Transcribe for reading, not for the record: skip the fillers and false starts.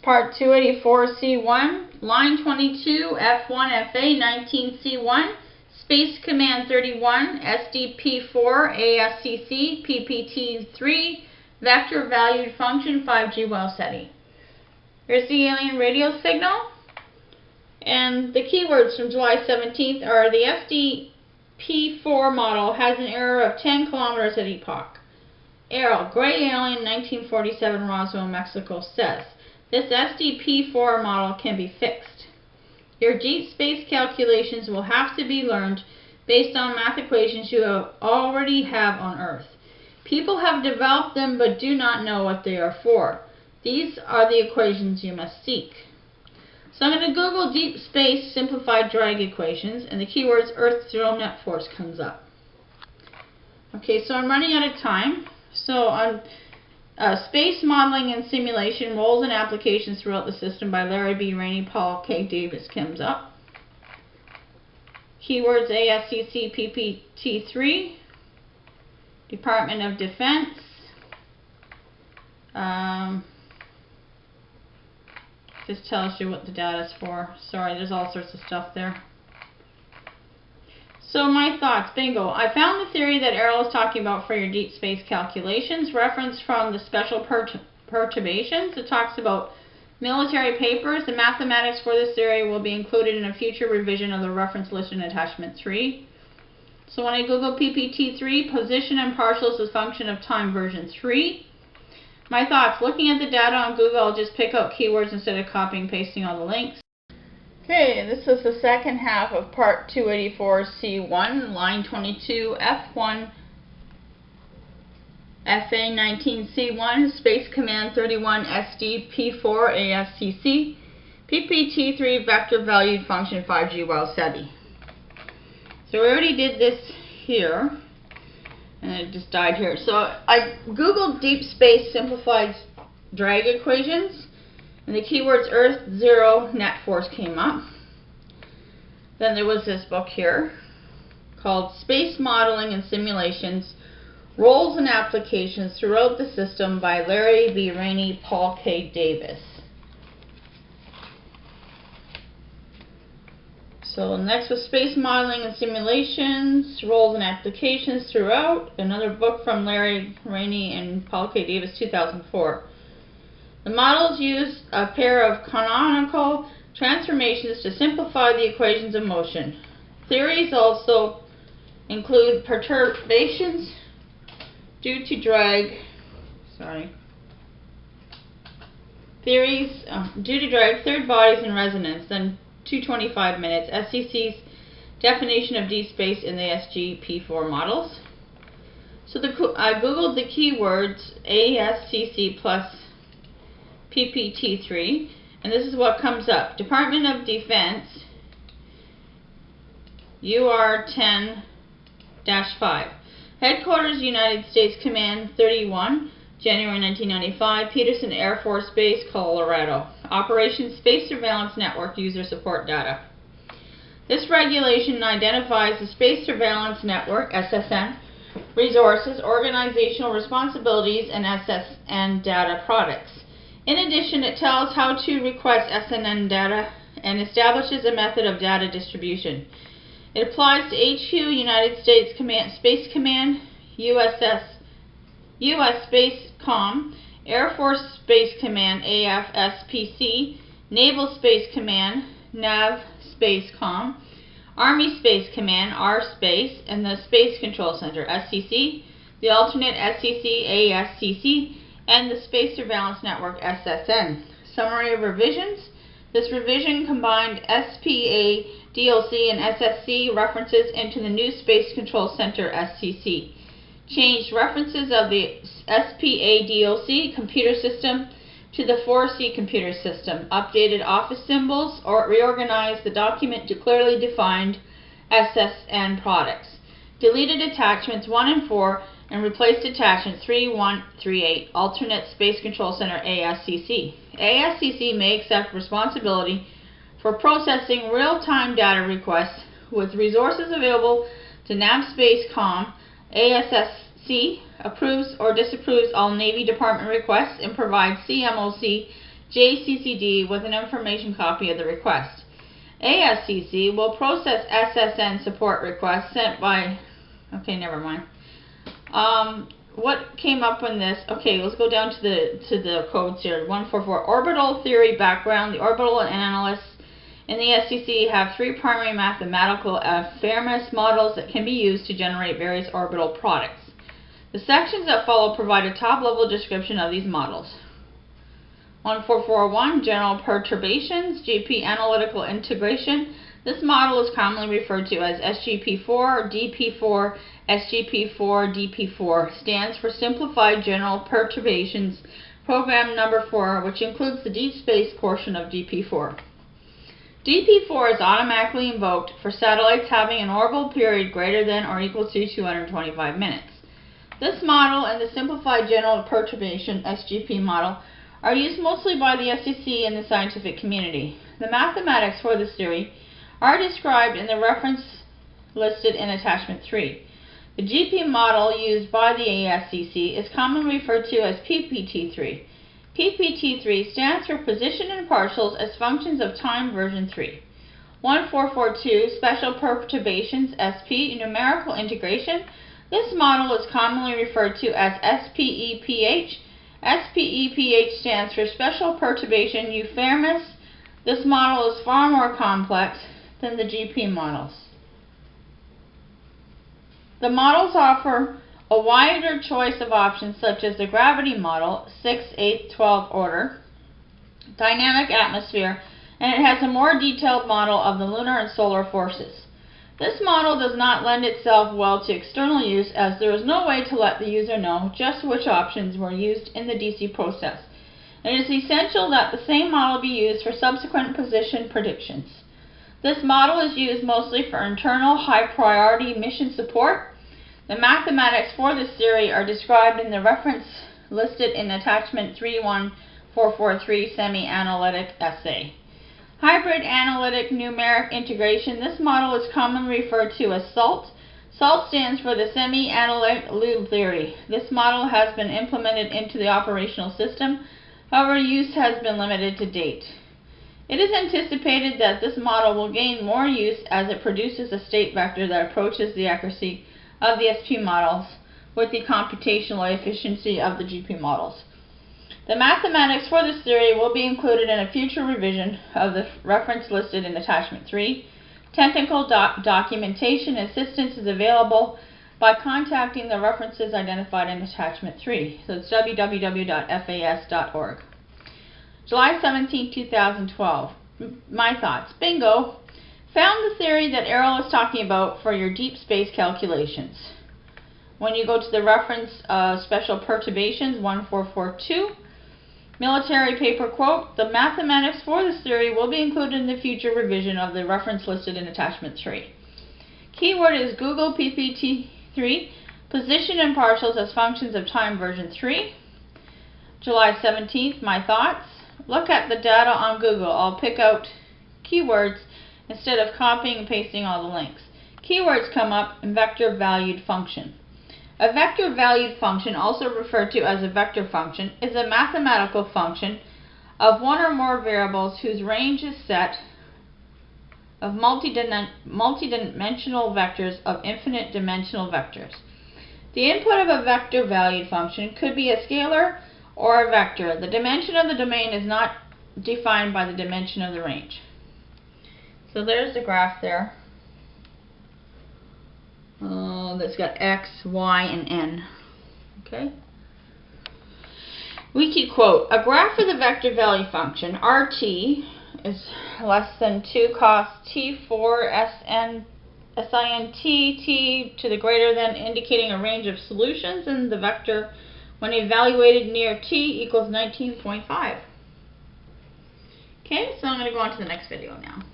Part 284C1, Line 22f1fa19c1, Space Command 31, SDP4 ASCC PPT3, Vector Valued Function 5G Wow Seti. Here's the alien radio signal, and the keywords from July 17th are: the SDP4 model has an error of 10 kilometers at epoch. AIRL, Gray Alien 1947 Roswell, Mexico says, this SDP4 model can be fixed. Your deep space calculations will have to be learned based on math equations you already have on Earth. People have developed them but do not know what they are for. These are the equations you must seek. So I'm going to Google deep space simplified drag equations, and the keywords Earth zero net force comes up. Okay, so I'm running out of time. So on Space Modeling and Simulation, Roles and Applications Throughout the System by Larry B. Rainey, Paul K. Davis comes up. Keywords ASCC PPT3, Department of Defense, just tells you what the data is for. Sorry, there's all sorts of stuff there. So my thoughts, bingo. I found the theory that AIRL is talking about for your deep space calculations, reference from the special perturbations. It talks about military papers. The mathematics for this theory will be included in a future revision of the reference list in attachment 3. So when I Google PPT3, position and partials as function of time version 3. My thoughts, looking at the data on Google, I'll just pick out keywords instead of copying and pasting all the links. Okay, this is the second half of Part 284C1, Line 22f1fa19c1, Space Command 31, SDP4 ASCC PPT3, Vector Valued Function 5G Wow Seti. So we already did this here, and it just died here. So I Googled deep space simplified drag equations, and the keywords Earth zero net force came up. Then there was this book here called Space Modeling and Simulations, Roles and Applications Throughout the System by Larry B. Rainey, Paul K. Davis. So next was Space Modeling and Simulations, Roles and Applications Throughout, another book from Larry Rainey and Paul K. Davis, 2004. The models use a pair of canonical transformations to simplify the equations of motion. Theories also include perturbations due to drag, third bodies and resonance, then 225 minutes, SCC's definition of deep space in the SDP4 models. So I Googled the keywords ASCC plus PPT3, and this is what comes up. Department of Defense, UR10-5. Headquarters, United States Command 31, January 1995, Peterson Air Force Base, Colorado. Operation Space Surveillance Network User Support Data. This regulation identifies the Space Surveillance Network, SSN, resources, organizational responsibilities, and SSN data products. In addition, it tells how to request SNN data and establishes a method of data distribution. It applies to HQ, United States Space Command, US Space Com, Air Force Space Command, AFSPC, Naval Space Command, NAV Space Com, Army Space Command, R-Space, and the Space Control Center, SCC, the alternate SCC, ASCC, and the Space Surveillance Network, SSN. Summary of revisions. This revision combined SPA, DLC, and SSC references into the new Space Control Center, SCC. Changed references of the SPA, DLC computer system to the 4C computer system. Updated office symbols, or reorganized the document to clearly defined SSN products. Deleted attachments 1 and 4 and replaced attachment 3, 1, 3, 8, alternate Space Control Center, ASCC. ASCC may accept responsibility for processing real-time data requests with resources available to NAV Space Com. ASSC approves or disapproves all Navy Department requests and provides CMOC JCCD with an information copy of the request. ASCC will process SSN support requests sent by... Okay, never mind. What came up in this? Okay, let's go down to the codes here. 144 orbital theory background. The orbital analysts in the SCC have three primary mathematical Fermat models that can be used to generate various orbital products. The sections that follow provide a top-level description of these models. 1441 general perturbations, GP analytical integration. This model is commonly referred to as SDP4, DP4, SDP4, DP4. Stands for Simplified General Perturbations, Program Number 4, which includes the deep space portion of DP4. DP4 is automatically invoked for satellites having an orbital period greater than or equal to 225 minutes. This model and the Simplified General Perturbation, SGP model, are used mostly by the SCC and the scientific community. The mathematics for this theory are described in the reference listed in Attachment 3. The GP model used by the ASCC is commonly referred to as PPT3. PPT3 stands for Position and Partials as Functions of Time version 3. 1442 Special Perturbations, SP, Numerical Integration. This model is commonly referred to as SPEPH. SPEPH stands for Special Perturbation Euphemous. This model is far more complex than the GP models. The models offer a wider choice of options such as the gravity model, 6, 8, 12 order, dynamic atmosphere, and it has a more detailed model of the lunar and solar forces. This model does not lend itself well to external use as there is no way to let the user know just which options were used in the DC process. It is essential that the same model be used for subsequent position predictions. This model is used mostly for internal high-priority mission support. The mathematics for this theory are described in the reference listed in Attachment 31443 Semi-Analytic Essay. Hybrid Analytic Numeric Integration. This model is commonly referred to as SALT. SALT stands for the Semi-Analytic Loop Theory. This model has been implemented into the operational system, however use has been limited to date. It is anticipated that this model will gain more use as it produces a state vector that approaches the accuracy of the SP models with the computational efficiency of the GP models. The mathematics for this theory will be included in a future revision of the reference listed in Attachment 3. Technical documentation assistance is available by contacting the references identified in Attachment 3. So it's www.fas.org. July 17, 2012. My thoughts. Bingo! Found the theory that AIRL is talking about for your deep space calculations. When you go to the reference Special Perturbations 1442, military paper quote, the mathematics for this theory will be included in the future revision of the reference listed in Attachment 3. Keyword is Google PPT3, Position and Partials as Functions of Time version 3. July 17th, my thoughts. Look at the data on Google. I'll pick out keywords instead of copying and pasting all the links. Keywords come up in vector valued function. A vector valued function, also referred to as a vector function, is a mathematical function of one or more variables whose range is set of multidimensional vectors of infinite dimensional vectors. The input of a vector valued function could be a scalar or a vector. The dimension of the domain is not defined by the dimension of the range. So there's the graph there. That's got X, Y, and N. Okay. Wiki quote, a graph of the vector value function, RT, is less than 2 cos T4 SN sin T to the greater than, indicating a range of solutions, and the vector when evaluated near T equals 19.5. Okay, so I'm going to go on to the next video now.